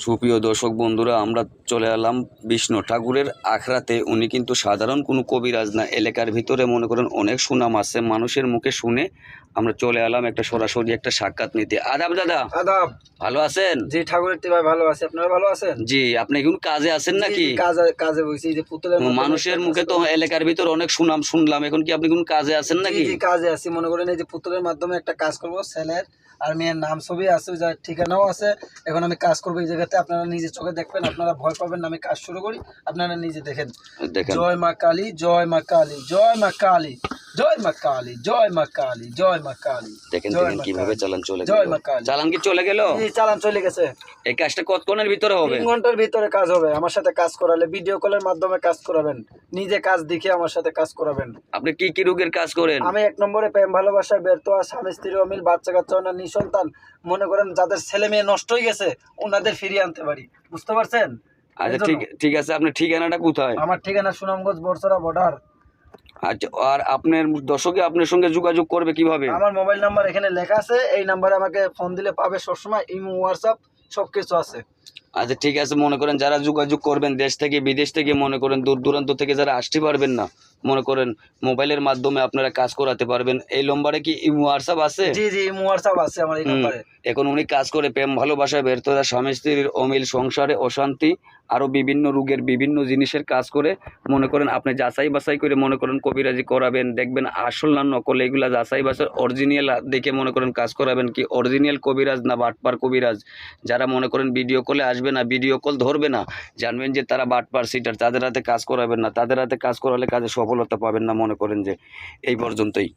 সুপ্রিয় দর্শক বন্ধুরা, আমরা চলে এলাম বিষ্ণু ঠাকুরের আখড়াতে। উনি কিন্তু সাধারণ কোনো কবিরাজ না, এলাকার ভিতরে মনে করেন অনেক সুনাম আছে, মানুষের মুখে শুনে আমরা চলে এলাম একটা সরাসরি একটা সাক্ষাৎ নিতে। আদাব দাদা। আদাব। ভালো আছেন? জি ঠাকুরের ভাই ভালো আছে, আপনারা ভালো আছেন? জি। আপনি এখন কাজে আছেন নাকি? কাজে বইছি, যে পুতুলের মানুষের মুখে তো এলাকার ভিতর অনেক সুনাম শুনলাম, এখন কি আপনি কোন কাজে আছেন নাকি? জি কাজে আছি, মনে করেন এই যে পুতুলের মাধ্যমে একটা কাজ করব, ছেলের আর মেয়ের নাম ছবি আছে, ওই ঠিকানাও আছে। এখন আমি কাজ করবো এই জায়গাতে, আপনারা নিজে চোখে দেখবেন, আপনারা ভয় পাবেন না। আমি কাজ শুরু করি, আপনারা নিজে দেখেন। জয় মা কালী, জয় মা কালী, জয় মা কালী, জয় মা কালী, জয় মা কালী, জয় মা কালী। দেখেন কিভাবে চালান চলে গেল। জয় মা কালী। চালান কি চলে গেল? চালান চলে গেছে। এই কাজটা কতক্ষণের ভিতরে হবে? 3 ঘন্টার ভিতরে কাজ হবে। আমার সাথে কাজ করালে, ভিডিও কলের মাধ্যমে কাজ করাবেন, নিজে কাজ দেখে আমার সাথে কাজ করাবেন। আপনি কি কি রোগের কাজ করেন? আমি 1 নম্বরে প্রেম ভালোবাসা ব্যর্থ, স্বামী স্ত্রীর অমিল, বাচ্চা কাচ্চা না নিঃসন্তান, মনে করেন যাদের ছেলে মেয়ে নষ্ট হয়ে গেছে ওনাদের ফিরিয়ে আনতে পারি। বুঝতে পারছেন? আচ্ছা ঠিক আছে। আপনার ঠিকানাটা কোথায়? আমার ঠিকানা সুনামগঞ্জ, বরসরা বর্ডার। আচ্ছা, আর আপনার দর্শকে আপনার সঙ্গে যোগাযোগ করবে কিভাবে? আমার মোবাইল নাম্বার এখানে লেখা আছে, এই নাম্বারে আমাকে ফোন দিলে পাবে সবসময়। ইমো, হোয়াটসঅ্যাপ সবকিছু আছে। আচ্ছা ঠিক আছে। মনে করেন যারা যোগাযোগ করবেন দেশ থেকে বিদেশ থেকে, মনে করেন দূর দূরান্ত থেকে যারা আসতে পারবেন না, মনে করেন মোবাইলের মাধ্যমে আপনারা কাজ করাতে পারবেন। এই নম্বরে কি ইমো হোয়াটসঅ্যাপ আছে? জি জি, ইমো হোয়াটসঅ্যাপ আছে আমার এই নম্বরে। এখন উনি কাজ করে প্রেম ভালোবাসায় ব্যর্থতা, স্বামী স্ত্রীর অমিল, সংসারে অশান্তি, আরো বিভিন্ন রোগের বিভিন্ন জিনিসের কাজ করে। মনে করেন আপনি যাচাই বাছাই করে মনে করেন কবিরাজি করাবেন, দেখবেন আসল না নকল, এগুলা যাচাই বাছাই অরিজিনাল দেখে মনে করেন কাজ করাবেন। কি অরিজিনাল কবিরাজ না বাটপার কবিরাজ। যারা মনে করেন ভিডিও কলে আসবে না, ভিডিও কল ধরবে না, জানবেন যে তারা বাটপার সিটার, তাদের হাতে কাজ করাবেন না। তাদের হাতে কাজ করালে কাজে সফলতা পাবেন না। মনে করেন যে এই পর্যন্তই।